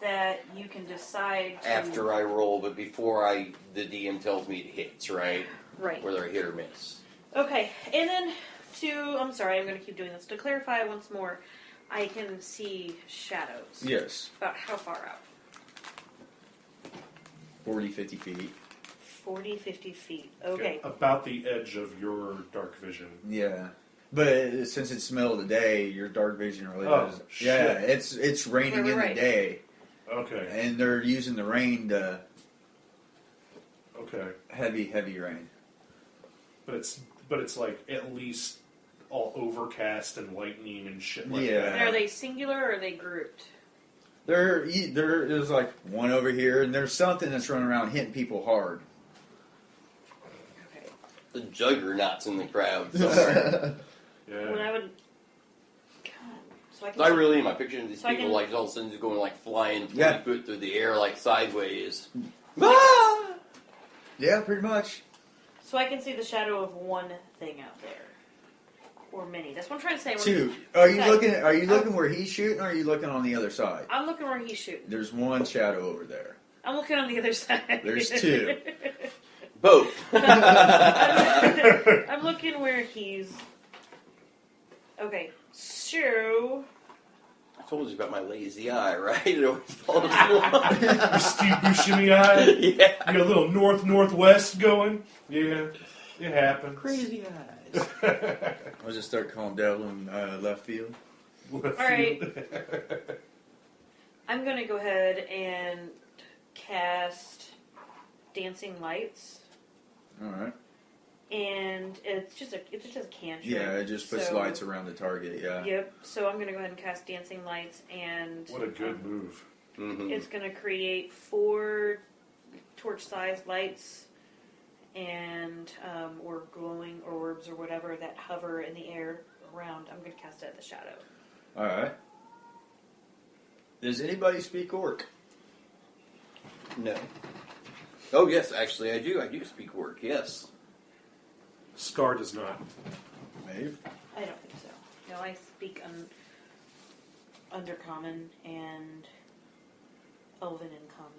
that you can decide to... After I roll, but before the DM tells me it hits, right? Right. Whether I hit or miss. Okay, and then I'm sorry, I'm going to keep doing this. To clarify once more, I can see shadows. Yes. About how far out? 40, 50 feet. 40, 50 feet. Okay. About the edge of your dark vision. Yeah. But since it's the middle of the day, your dark vision really does. Shit. Yeah, it's raining in the day. Okay. And they're using the rain to... Okay. Heavy rain. But it's like at least all overcast and lightning and shit like Yeah. that. And are they singular or are they grouped? There is like one over here, and there's something that's running around hitting people hard. Okay. The juggernauts in the crowd somewhere. Yeah. When I would... God. So I can... I really am. I picture these So I people can- like all of a sudden just going like flying 20 Yeah. foot through the air like sideways. Ah! Yeah, pretty much. So I can see the shadow of one thing out there. Or many. That's what I'm trying to say. Two. Are you Okay. looking where he's shooting, or are you looking on the other side? I'm looking where he's shooting. There's one shadow over there. I'm looking on the other side. There's two. Both. I'm looking where he's... Okay, so... I told you about my lazy eye, right? It always falls along. Your Steve Buscemi eye? Yeah. You got a little northwest going? Yeah. It happens. Crazy eyes. I'll just start calling Davlin left field. Alright. I'm going to go ahead and cast Dancing Lights. Alright. And it's just a cantrip. Yeah, it just puts so- lights around the target, yeah. Yep, so I'm going to go ahead and cast Dancing Lights, and... What a good move. Mm-hmm. It's going to create 4 torch-sized lights and or glowing orbs or whatever that hover in the air around. I'm going to cast it at the shadow. Alright. Does anybody speak Orc? No. Oh, yes, actually, I do. I do speak Orc, yes. Scar does not. Mave? I don't think so. No, I speak Undercommon and Elven and Common.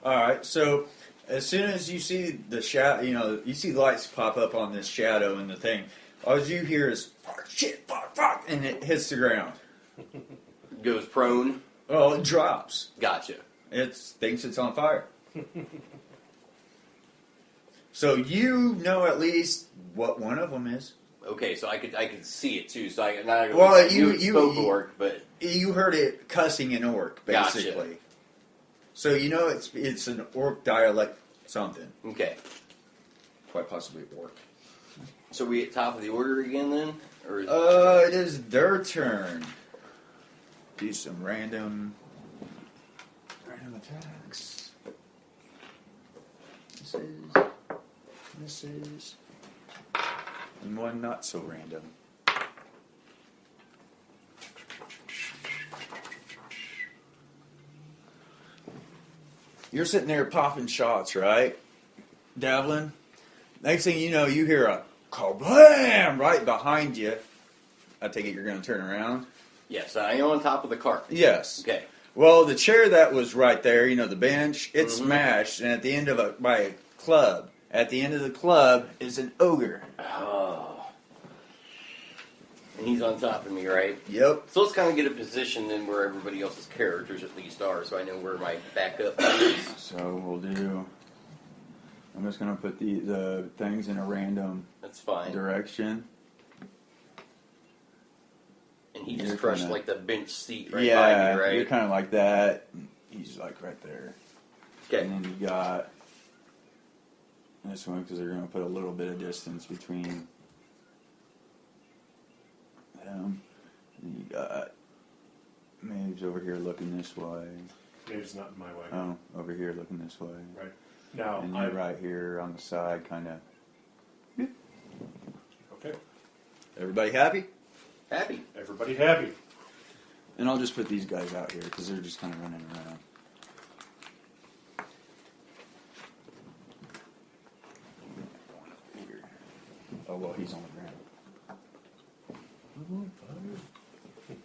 Alright, so as soon as you see the shadow, you see lights pop up on this shadow and the thing, all you hear is, fuck, shit, fuck, and it hits the ground. Goes prone. Oh, it drops. Gotcha. It thinks it's on fire. So you know at least what one of them is. Okay, so I could see it too. So I spoke Orc, but You heard it cussing in Orc, basically. Gotcha. So you know it's an Orc dialect something. okay. Quite possibly Orc. So we at top of the order again then, or is It is their turn. Do some random attacks. Misses, and one not so random. You're sitting there popping shots, right, Davlin? Next thing you know, you hear a kablam right behind you. I take it you're going to turn around? yes, I am on top of the cart. Yes. Okay. Well, the chair that was right there, the bench, it's smashed, and at the end of by a club. At the end of the club is an ogre. Oh. And he's on top of me, right? Yep. So let's kind of get a position then where everybody else's characters at least are, so I know where my backup is. So we'll do... I'm just going to put the things in a random That's fine. direction. And he You're just crushed kinda- like the bench seat right by Yeah, me, right? you're kind of like that. He's like right there. Okay. And then you got this one because they're going to put a little bit of distance between them. And you got Maeve's over here looking this way. Maeve's not in my way. Oh, over here looking this way. Right. Now, And you're right here on the side, kind of. Okay. Everybody happy? Happy. Everybody happy. And I'll just put these guys out here because they're just kind of running around. Oh, well, he's on the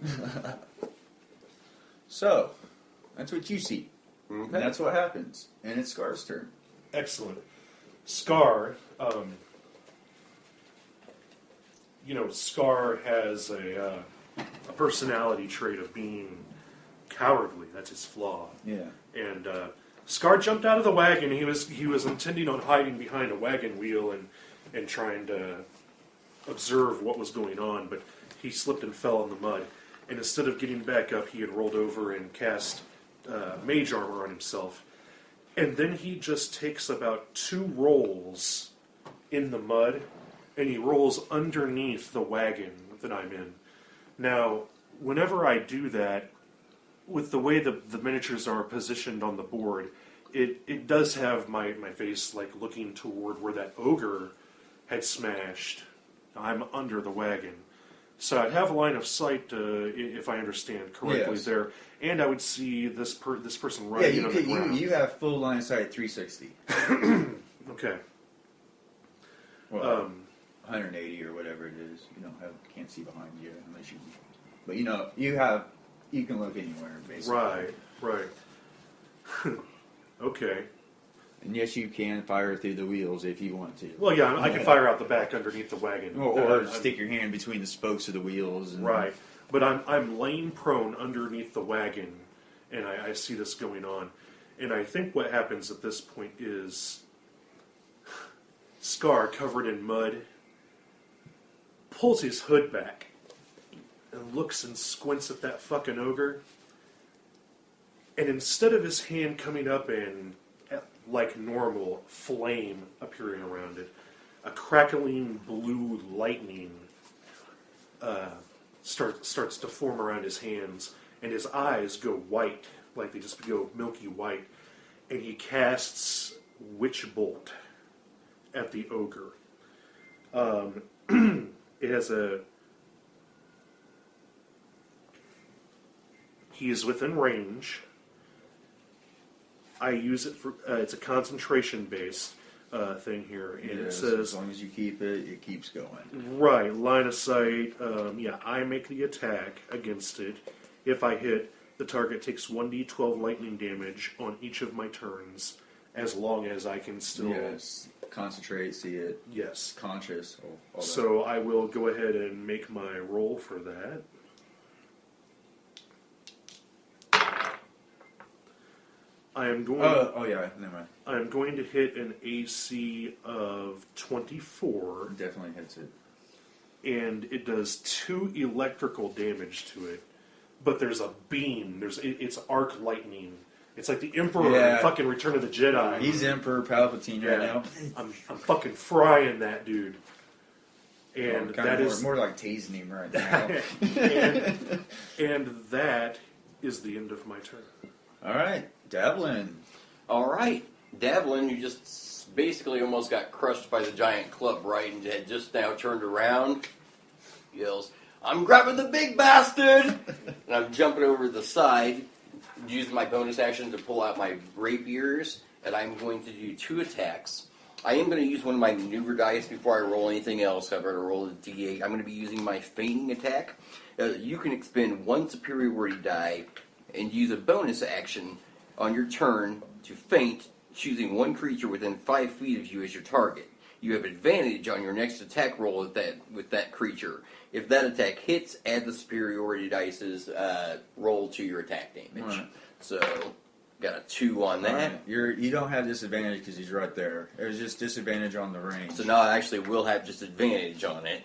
ground. So, That's what you see. Okay. And that's what happens. And it's Scar's turn. Excellent. Scar, Scar has a personality trait of being cowardly. That's his flaw. Yeah. And Scar jumped out of the wagon. He was intending on hiding behind a wagon wheel and trying to observe what was going on, but he slipped and fell in the mud. And instead of getting back up, he had rolled over and cast mage armor on himself. And then he just takes about 2 rolls in the mud, and he rolls underneath the wagon that I'm in. Now, whenever I do that, with the way the miniatures are positioned on the board, it does have my face like looking toward where that ogre had smashed. I'm under the wagon. So I'd have a line of sight, if I understand correctly, Yes. there, and I would see this person riding on the ground. You have full line of sight 360. Okay. Well, 180 or whatever it is. You can't see behind you unless you. But you can look anywhere basically. Right. Okay. And yes, you can fire through the wheels if you want to. Well, yeah, I can fire out the back underneath the wagon. Or stick your hand between the spokes of the wheels. And Right. But I'm laying prone underneath the wagon, and I see this going on. And I think what happens at this point is Scar, covered in mud, pulls his hood back and looks and squints at that fucking ogre. And instead of his hand coming up and, like normal, flame appearing around it, a crackling blue lightning starts to form around his hands, and his eyes go white, like they just go milky white, and he casts Witch Bolt at the ogre. It has he is within range. I use it for, it's a concentration-based thing here, and it says... as long as you keep it, it keeps going. Right, line of sight, I make the attack against it. If I hit, the target takes 1d12 lightning damage on each of my turns, as long as I can still... Yes, concentrate, see it, Yes. conscious, all that. So I will go ahead and make my roll for that. I am going. Yeah, never mind. I am going to hit an AC of 24, Definitely hits it. and it does 2 electrical damage to it. But there's a beam. It's arc lightning. It's like the Emperor in fucking Return of the Jedi. He's Emperor Palpatine right now. I'm fucking frying that dude. And that is more like tasing him right now. and that is the end of my turn. All right, Davlin. All right, Davlin, you just basically almost got crushed by the giant club, right? And had just now turned around, yells, "I'm grabbing the big bastard!" And I'm jumping over the side, using my bonus action to pull out my rapiers, and I'm going to do 2 attacks. I am going to use one of my maneuver dice before I roll anything else. I've already rolled a d8. I'm going to be using my feigning attack. You can expend 1 superiority die and use a bonus action on your turn to feint, choosing 1 creature within 5 feet of you as your target. You have advantage on your next attack roll with that creature. If that attack hits, add the superiority dice's roll to your attack damage. Right. So, got a 2 on that. Right. You don't have disadvantage because he's right there. There's just disadvantage on the range. So now I actually will have just advantage on it.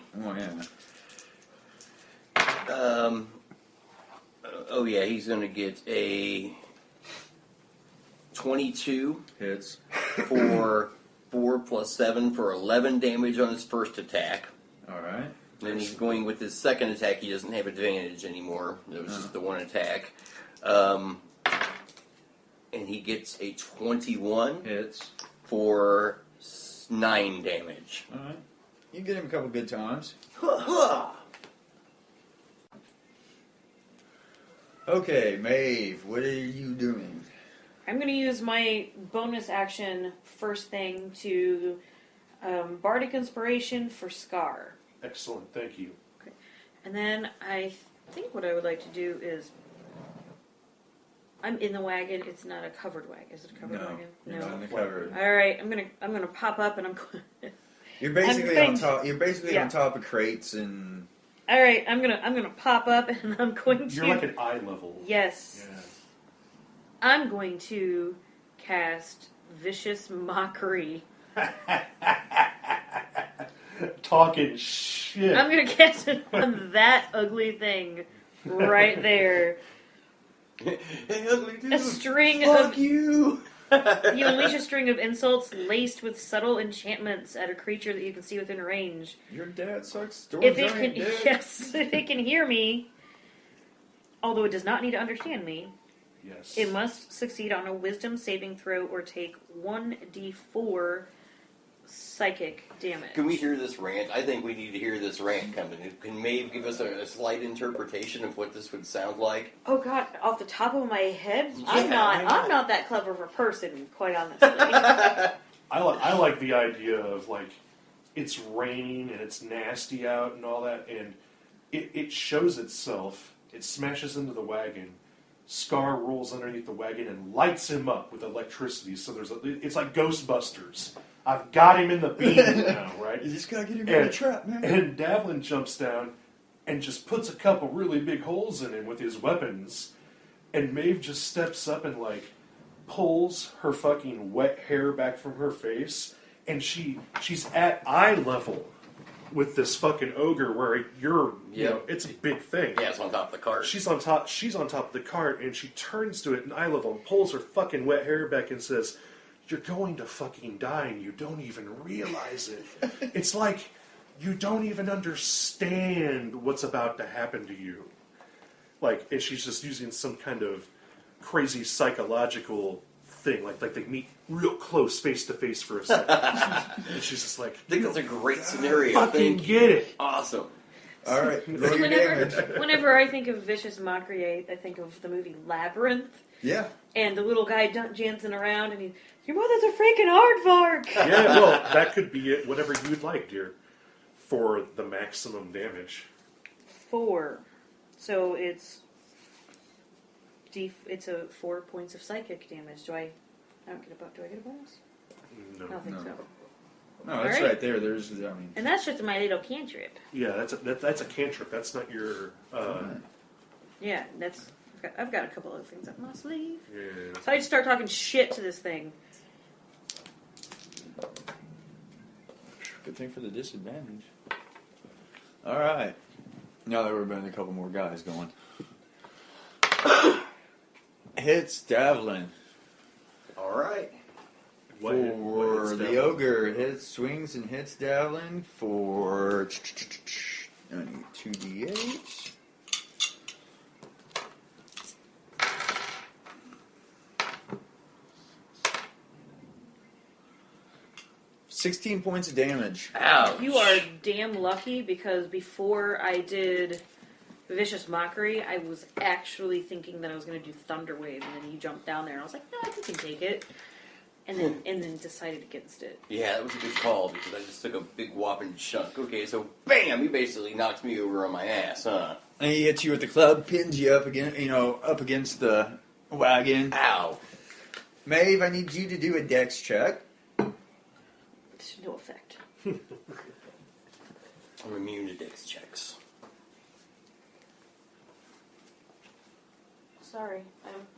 Oh, yeah. He's going to get a 22 Hits. for 4 plus 7 for 11 damage on his first attack. All right. Then he's going with his second attack. He doesn't have advantage anymore. It was just the 1 attack. And he gets a 21 Hits. for 9 damage. All right. You get him a couple good times. Okay, Mave, what are you doing? I'm going to use my bonus action first thing to Bardic Inspiration for Scar. Excellent, thank you. Okay. And then I think what I would like to do is I'm in the wagon. It's not a covered wagon. Is it a covered wagon? You're not in the cover. All right, I'm gonna pop up and I'm going. You're basically I'm on top. You're basically yeah. on top of crates and. All right, I'm gonna pop up and I'm going to. You're like at eye level. Yes. Yeah. I'm going to cast Vicious Mockery. Talking shit. I'm gonna cast it on that ugly thing right there. Hey, ugly dude. A string Fuck of you. you unleash a string of insults laced with subtle enchantments at a creature that you can see within range. Your dad sucks. Storm If it giant can, dick. yes, if it can hear me, although it does not need to understand me, Yes. it must succeed on a Wisdom saving throw or take 1d4 psychic damage. Can we hear this rant? I think we need to hear this rant coming. Can Mave give us a slight interpretation of what this would sound like? Oh God! Off the top of my head, Yeah, I'm why not? not that clever of a person, quite honestly. I like the idea of like it's raining and it's nasty out and all that, and it shows itself. It smashes into the wagon. Scar rolls underneath the wagon and lights him up with electricity. So it's like Ghostbusters. I've got him in the beam now, right? You just gotta get him in the trap, man. And Davlin jumps down and just puts a couple really big holes in him with his weapons. And Mave just steps up and like pulls her fucking wet hair back from her face, and she's at eye level with this fucking ogre where you know, it's a big thing. Yeah, it's on top of the cart. She's on top of the cart, and she turns to it in eye level and pulls her fucking wet hair back and says, "You're going to fucking die and you don't even realize it." It's like you don't even understand what's about to happen to you. Like, and she's just using some kind of crazy psychological thing. Like they meet real close, face to face for a second. And she's just like, I think that's a great scenario. fucking get it. Awesome. All right, roll your damage. Whenever I think of Vicious Mockery, I think of the movie Labyrinth. Yeah. And the little guy dancing around, and your mother's a freaking aardvark! Yeah, well, that could be it. Whatever you'd like, dear, for the maximum damage. 4. So it's a 4 points of psychic damage. Do I get a bonus? No. I don't think No. so. No, that's All right. right there. There's, I mean. And that's just my little cantrip. Yeah, that's a cantrip. That's not your. Yeah, I've got a couple other things up my sleeve. Yeah. So I just start talking shit to this thing. Good thing for the disadvantage. All right. Now that we're been a couple more guys going. Hits Davlin. All right. What For hits the Davlin? ogre, swings and hits Davlin for 2d8. $16 points of damage. Ouch. You are damn lucky because before I did Vicious Mockery, I was actually thinking that I was going to do Thunder Wave, and then you jumped down there, and I was like, no, I think I can take it. And then decided against it. Yeah, that was a good call because I just took a big whopping chunk. Okay, so bam, he basically knocks me over on my ass, huh? And he hits you with the club, pins you up against the wagon. Ow. Maeve, I need you to do a dex check. It's no effect. I'm immune to dex checks. Sorry, I'm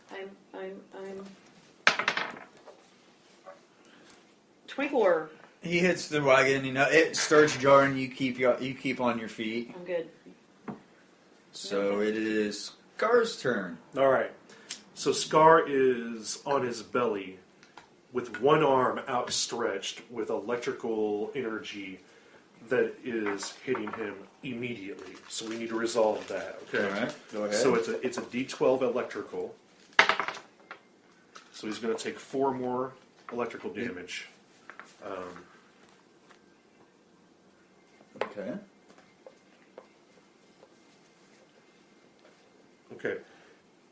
24. He hits the wagon, it starts jarring, you keep on your feet. I'm good. So it is Scar's turn. All right. So Scar is on his belly with one arm outstretched with electrical energy that is hitting him immediately. So we need to resolve that. Okay. All right, go ahead. So it's a D12 electrical. So he's going to take 4 more electrical damage. Okay. Okay.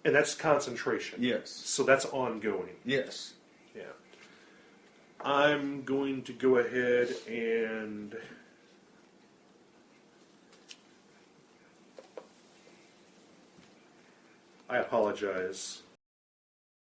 And that's concentration. Yes. So that's ongoing. Yes. Yeah. I'm going to go ahead and I apologize.